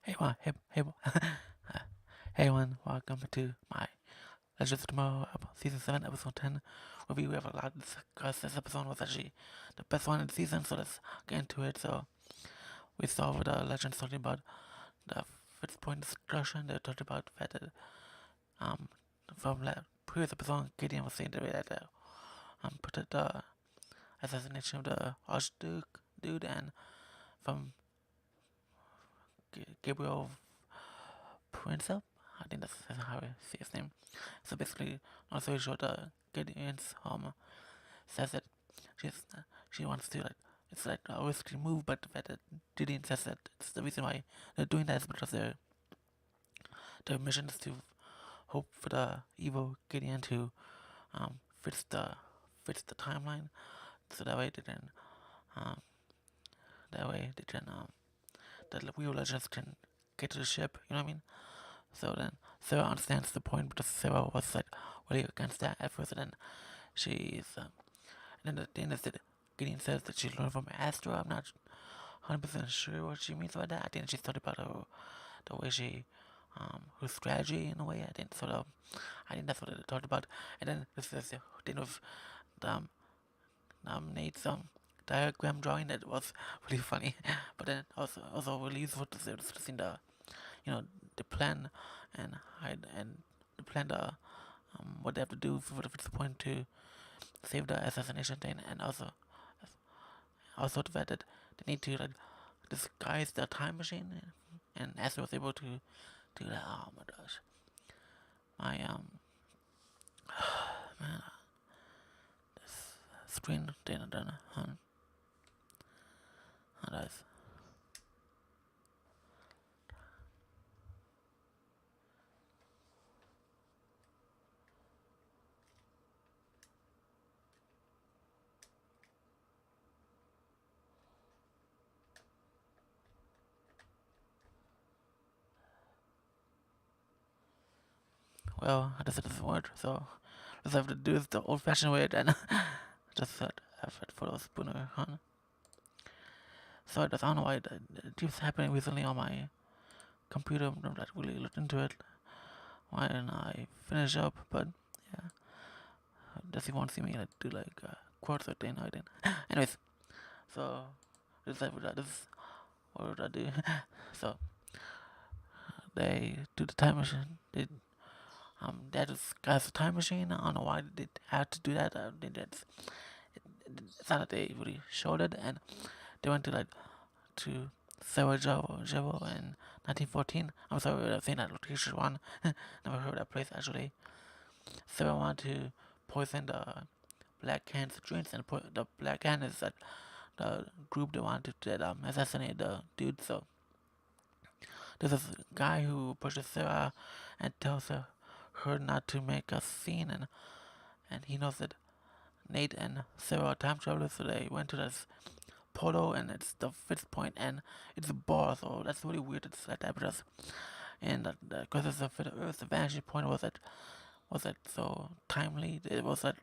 Hey everyone, hey everyone, welcome to my Legends of Tomorrow Season 7, Episode 10 review. We have a lot to discuss. This episode was actually the best one in the season, so let's get into it. So, we saw with the Legends talking about the fifth point discussion. They talked about the fact that, from the previous episode, Gideon was saying that put the assassination of the Archduke dude, and from Gabriel Prince I think that's how I say his name. So basically, long story short, Gideon's says that she's she wants to it's like a risky move, but the fact that Gideon says that it's the reason why they're doing that is because their mission is to hope for the evil Gideon to fix the timeline, so that way they can um the real legends can get to the ship. You know what I mean? So then Sarah understands the point because Sarah was like really against that at first, and then she's and then at the end of it, Gideon says that she learned from Astra. I'm not 100% sure what she means by that. I think she's talking about the way she her strategy in a way. I think that's what they talked about. And then this is the thing of um, Nate's diagram drawing that was really funny, but then also really useful to see the the plan and hide and the plan what they have to do for the point to save the assassination thing, and also the fact that they need to disguise the time machine, and Esther was able to do that. Oh my gosh, my man, this screen done, huh? How does well, I just doesn't work, so just have to do it the old-fashioned way and just have it for those spooner, huh? So I don't know why it keeps happening recently on my computer. I'm not really looked into it. Why didn't I finish up? But yeah, does he want to see me do quotes or thing? I didn't. Anyways, so this what would I do? So they do the time machine. That is guys the time machine. I don't know why they had to do that. I think it's not that they really showed it, and they went to Sarajevo in 1914. I'm sorry, I'm saying that location wrong. Never heard of that place actually. Sarah wanted to poison the Black Hand's drinks, and the Black Hand is the group that wanted to assassinate the dude. So there's this guy who pushes Sarah and tells her not to make a scene, and he knows that Nate and Sarah are time travelers, so they went to this portal, and it's the fifth point, and it's a bar, so that's really weird. It's like that, because because it's the Earth, the vanishing point was so timely. It was a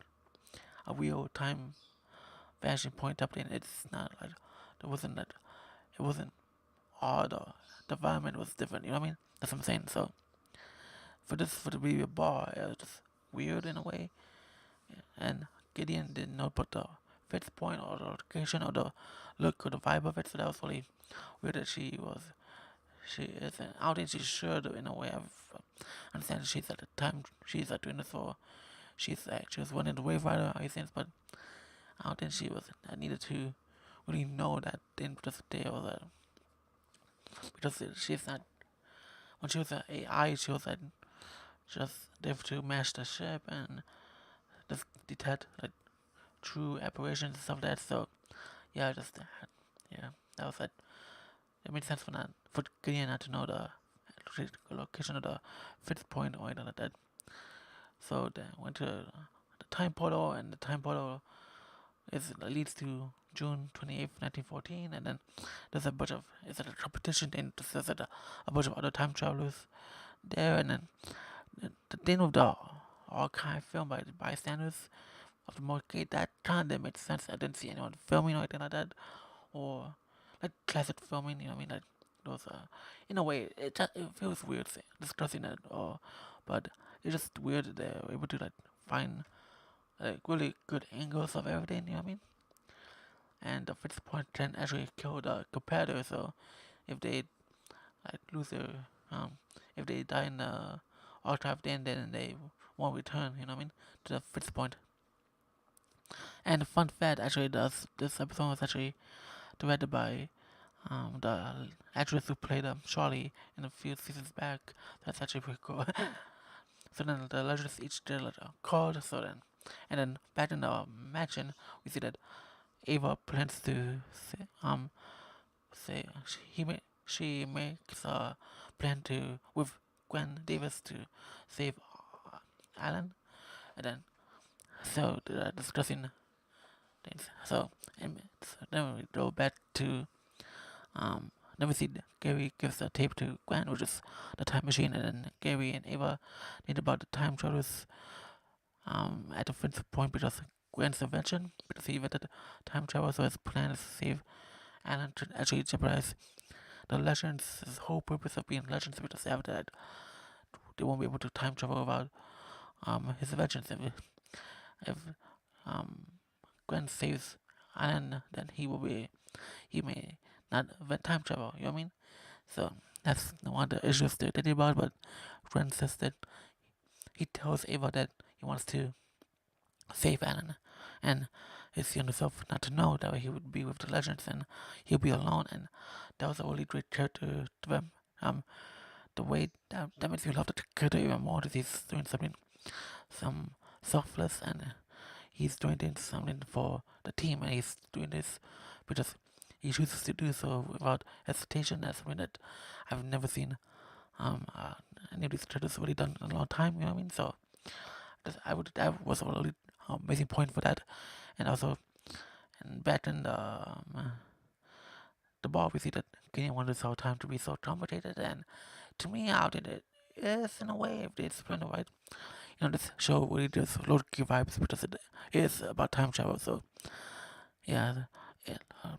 real time vanishing point up there. It's not like there wasn't that. It wasn't odd or the environment was different. You know what I mean? That's what I'm saying. So for to be a bar, it was just weird in a way. And Gideon didn't know but the fifth point or the location or the look or the vibe of it. So that was really weird that she isn't. I don't think she should in a way. I've understand she's at the time she's doing this for. She was winning the Waverider, I think, but I don't think she was. I needed to really know that thing because they was because she's not. When she was an AI, she was just there to match the ship and just detect true aberrations and stuff like that. So yeah, yeah, that was it. It made sense for Gideon not to know the location of the fifth point or anything like that. So they went to the time portal, and the time portal leads to June 28th, 1914, and then there's a bunch of it's a competition thing. There's a bunch of other time travelers there, and then the thing of the archive film by the bystanders of the motorcade, that kind of made sense. I didn't see anyone filming or anything like that, or like classic filming. You know what I mean? those in a way it feels weird discussing it, or but it's just weird that they're able to like find like really good angles of everything. You know what I mean? And the fixed point can actually kill the competitor. So if they like lose their if they die in the archive, then they won't return. You know what I mean? To the fixed point. And fun fact, actually, this episode was actually directed by the actress who played Charlie in a few seasons back. That's actually pretty cool. So then the legends each did like a card. So then, and then back in the mansion, we see that Ava plans to say she makes a plan to with Gwen Davis to save Alan, and then so they're discussing things. So then we go back to then we see Gary gives a tape to Gwen, which is the time machine, and then Gary and Ava need about the time travels at a fixed point because Gwen's invention, because he invented time travel, so his plan is to save Alan to actually jeopardize the legends. His whole purpose of being legends because after that they won't be able to time travel without his inventions. If Gwen saves Alan, then he may not invent time travel. You know what I mean? So that's one of the issues they're thinking about. But Gwen says that he tells Ava that he wants to save Alan, and it's on himself not to know that he would be with the legends and he'll be alone. And that was a really great character to them. The way that makes me love the character even more. That he's doing some selfless, and he's doing something for the team, and he's doing this because he chooses to do so without hesitation. That's something that I've never seen any of these characters really done in a long time. You know what I mean? So that was a really amazing point for that. And also, and back in the bar, we see that Gideon wanted his whole time to be so complicated, and to me, how did it is in a way if they explain it right. You know, this show really does low-key vibes because it is about time travel. So yeah,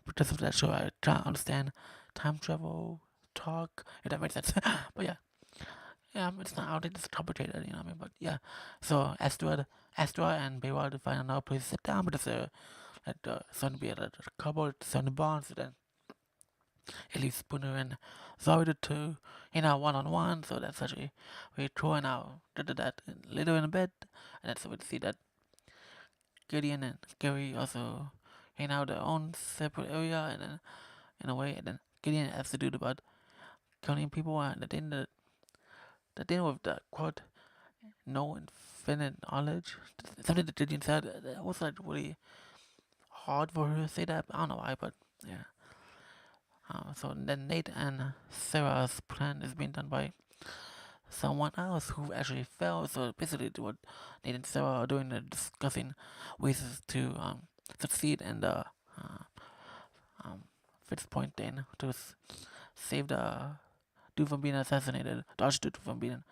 because of that show, I try to understand time travel talk, if that makes sense. But yeah, it's not out. It's complicated, you know what I mean? But yeah, so Astra and Bayward find another place to sit down because it's going to be at a cupboard, it's on the barn. So then it leaves Spooner and Zoe the two, one-on-one. So that's actually really cool. And I did that later in the bed, and that's we see that Gideon and Gary also hang out their own separate area, and then in a way, and then Gideon has to do about counting people, and the thing with the quote no infinite knowledge, something that Gideon said that was like really hard for her to say that. I don't know why, but yeah. So then Nate and Sarah's plan is being done by someone else who actually fell. So basically, what Nate and Sarah are doing is discussing ways to succeed in the fixed point then to save the dude from being assassinated, the archduke from being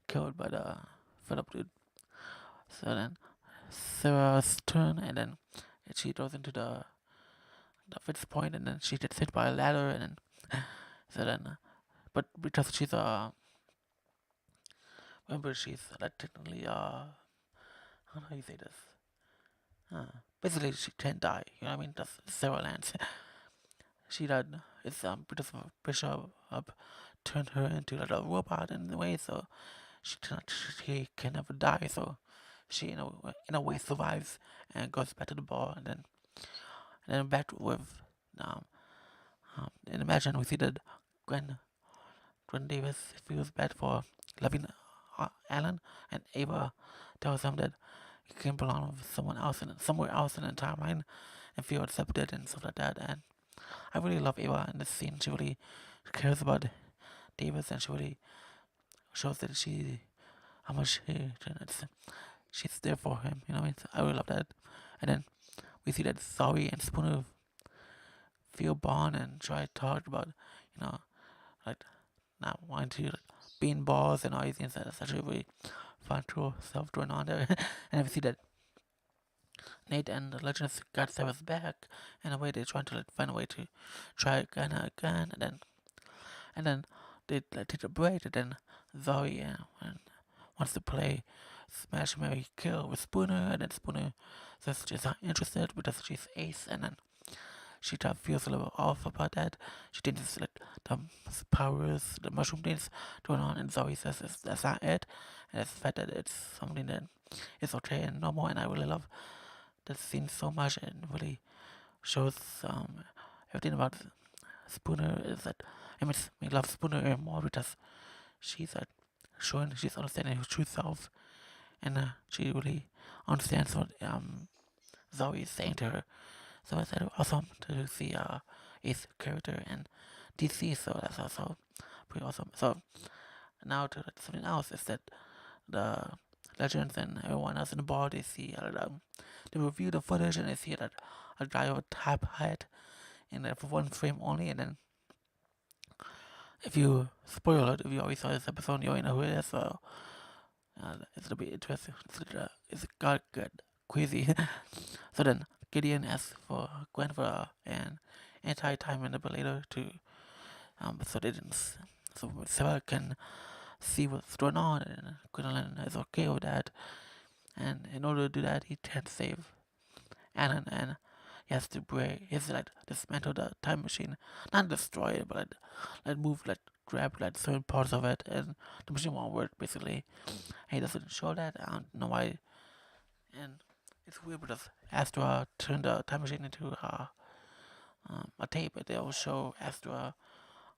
killed by the Philip dude. So then Sarah's turn, and then she goes into the fixed point, and then she gets hit by a ladder, and then so then, but because she's remember she's like technically how do you say this? Basically she can't die. You know what I mean? That's Sarah Lance. She died. It's because of pressure up turned her into like a robot in a way, so she can never die. So she in a way survives and goes back to the bar, and then back with and imagine we see that Gwen Davis feels bad for loving Alan, and Ava tells him that he can belong with someone else and somewhere else in the timeline and feel accepted and stuff like that. And I really love Ava in this scene. She really cares about Davis, and she really shows that how much she's there for him. You know what I mean? So I really love that. And then we see that Zoe and Spooner feel bond and try to talk about, like not wanting to be in bars and all these things. That's actually really fun, cool stuff going on there. And we see that Nate and the Legends got Sarah's back in a way they're trying to find a way to try again and again. And then and then they take a break, and then Zoe wants to play Smash Mary Kill with Spooner, and then Spooner says she's not interested because she's ace, and then she feels a little off about that. She thinks like the powers, the mushroom things going on, and Zoe says that's not it, and it's the fact that it's something that is okay and normal, and I really love that scene so much, and really shows everything about Spooner is that it makes me love Spooner even more because she's showing she's understanding her true self, and she really understands what Zoe is saying to her. So it's awesome to see his character in DC, so that's also pretty awesome. So now to something else is that the legends and everyone else in the bar, they see they review the footage and they see that a guy with a top hat in there for one frame only, and then if you spoil it, if you already saw this episode, you already know who it is, so it's gonna be interesting. It's got good, crazy. So then Gideon asks for Gwen for an anti-time manipulator to so they didn't so Sarah can see what's going on, and Gwendolyn is okay with that. And in order to do that, he can't save Alan, and he has to dismantle the time machine, not destroy it, but move, grab certain parts of it, and the machine won't work basically. And he doesn't show that. I don't know why, and it's weird because Astra turned the time machine into a tape, and they'll show Astra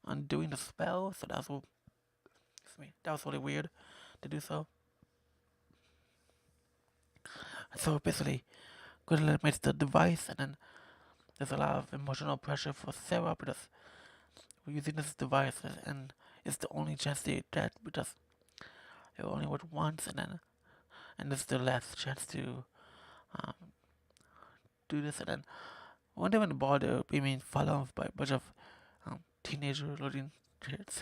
undoing the spell. So that was really weird to do so. So basically, Gwendolyn makes the device, and then there's a lot of emotional pressure for Sarah because we're using this device, and it's the only chance they get because it only worked once, and this is the last chance to um, do this. And then one day when the bar, they're being followed off by a bunch of teenager-looking kids,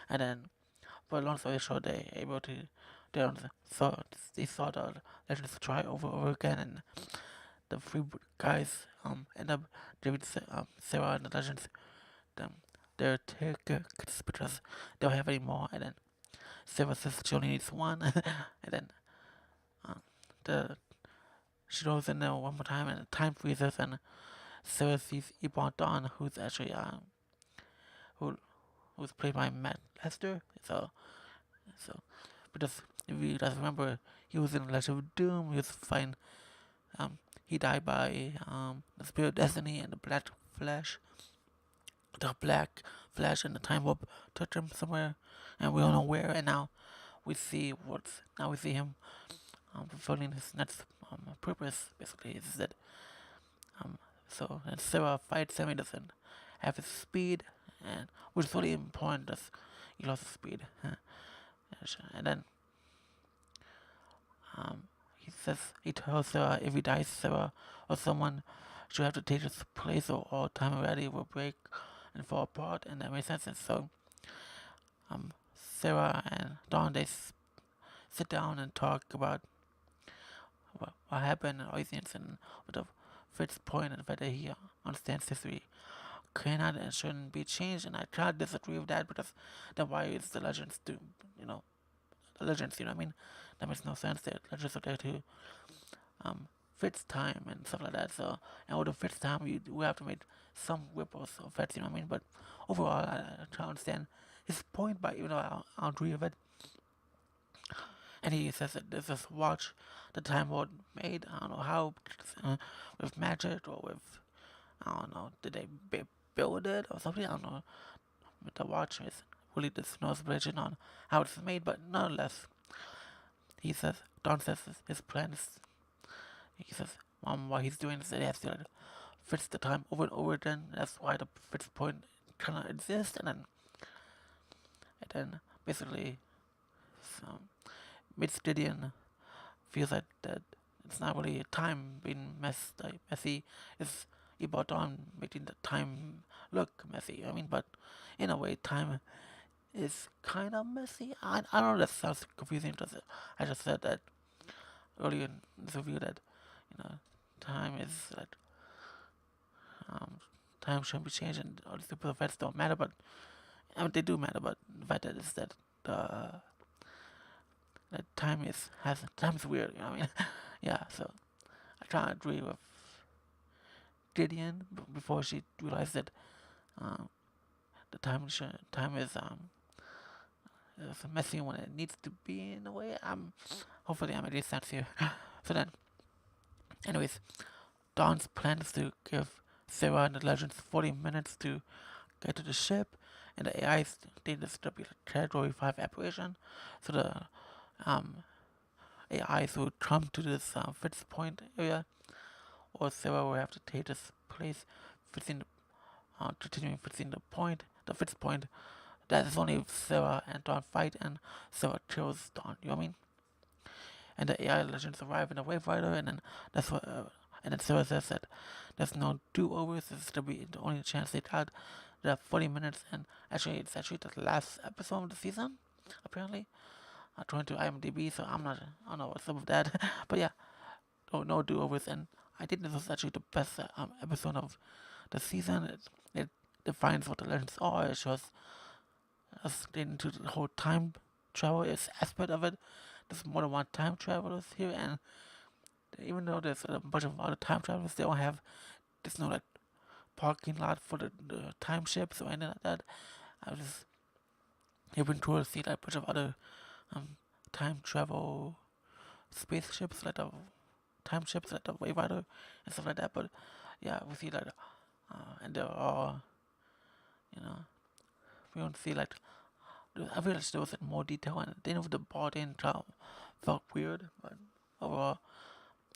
and then for a long story short, they're able to they saw the legends try over and over again, and the three guys end up giving Sarah and the legends their tickets because they don't have any more, and then Sarah says she only needs one, and then the she goes in there one more time, and time freezes, and Sarah sees Eobard, who's actually who's played by Matt Lester. So because if you guys remember, he was in Legend of Doom. He was fighting. He died by the Spirit of Destiny and the Black Flash. The Black Flash and the Time Warp took him somewhere, and we don't know where. And now we see him fulfilling his next purpose. Basically, is that and Sarah fights him. He doesn't have his speed, and which is really important as he lost his speed. And then he tells Sarah if he dies, Sarah or someone should have to take his place, or all time already will break and fall apart, and that makes sense. And so Sarah and Dawn, they sit down and talk about what happened and all these things, and what the Fritz point, and the fact that he understands history cannot and shouldn't be changed. And I can't disagree with that, because then why is the legends the legends, you know what I mean? That makes no sense. The legends are there to fits time and stuff like that. So, and with the fits time, we have to make some ripples of effects, you know what I mean? But overall, I try to understand his point, but even though I don't agree with it. And he says that this is watch the Time Lord made. I don't know how, with magic or with, I don't know, did they build it or something? I don't know. But the watch is really just no explanation on how it's made, but nonetheless, Don says his plan is, he says, what he's doing is that he has to fix the time over and over again. That's why the fix point kind of exists, and then basically, Gideon feels that it's not really time being messy. It's Eobard making the time look messy. I mean, but in a way, time is kind of messy. I don't know, that sounds confusing because I just said that earlier in this review that, time is like, time shouldn't be changed and all these super effects don't matter, but I mean, they do matter, but the fact that is that that time is weird. You know what I mean? Yeah. So I try to agree with Gideon before she realized that um, the time is messy when it needs to be in a way. Hopefully I'm making sense here. So then, anyways, Dawn's plan is to give Sara and the Legends 40 minutes to get to the ship, and the AI status to be a Category 5 aberration. So the um, AIs will come to this fixed point area, or Sara will have to take this place within continuing within the fixed point. That is only if Sara and Dawn fight and Sara kills Dawn. You know what I mean? And the AI legends arrive in the Waverider, and then that's what. And then Sara says that there's no do-overs. This is the only chance they had. They have 40 minutes, and it's actually the last episode of the season, apparently. According to IMDb, so I don't know what's up with that. But yeah, no do-overs, and I think this was actually the best episode of the season. It defines what the legends are. It shows us into the whole time travel aspect of it. There's more than one time travelers here, and even though there's a bunch of other time travelers, they don't have there's no like parking lot for the time ships or anything like that. I was just even cool to see like a bunch of other um, time travel spaceships, like the time ships, like the Waverider and stuff like that. But yeah, we see like, and they're all, you know, we don't see like. I feel like there was like, more detail, and then with the body and felt weird, but overall,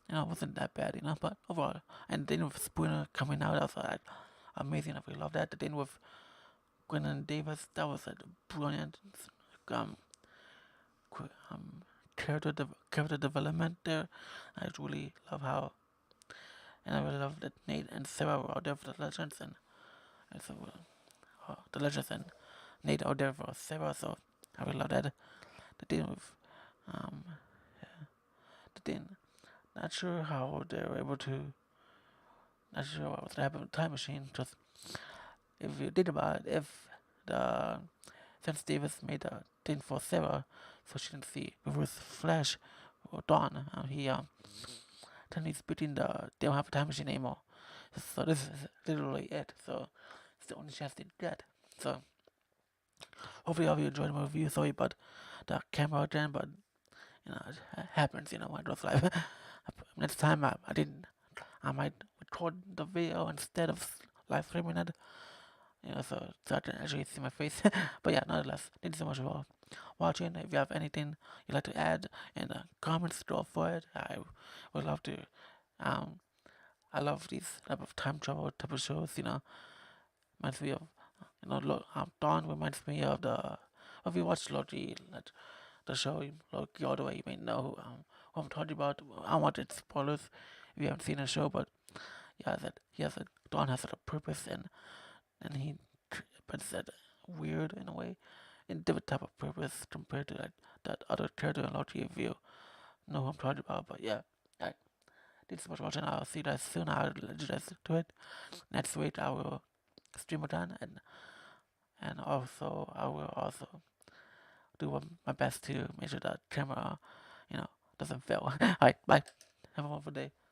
it wasn't that bad, but overall, and then with Spooner coming out, that was like amazing. I really love that. Then with Gwendolyn Davis, that was like brilliant um, um character development there. I really love how, and I really love that Nate and Sarah were out there for the legends, and so the legends and Nate out there for Sarah. So I really love that. The thing with the thing, not sure how they were able to. Not sure what was happening with the time machine. Just if you think about it, if the since Davis made a thing for Sarah, so she didn't see Reverse Flash or Dawn, then he's between they don't have a time machine anymore. So this is literally it. So it's the only chance they get. So hopefully all of you enjoyed my review. Sorry about the camera again, but it happens. When it was live. Next time I might record the video instead of live streaming it. So I can actually see my face. But yeah, nonetheless, thank you so much for watching. If you have anything you'd like to add in the comments, go for it. I would love to. I love these type of time travel type of shows. Reminds me of Dawn reminds me of if you watch Loki, the show Loki all the way, you may know who I'm talking about. I don't want it spoilers if you haven't seen the show, but yeah, that Dawn has a purpose, and he puts that weird in a way, in different type of purpose compared to that other character in Loki. If you know who I'm talking about, but yeah, I thanks so much for watching. I'll see you guys soon. I'll let you guys do it next week. I will stream again, and also I will also do my best to make sure that camera, doesn't fail. Alright, bye. Have a wonderful day.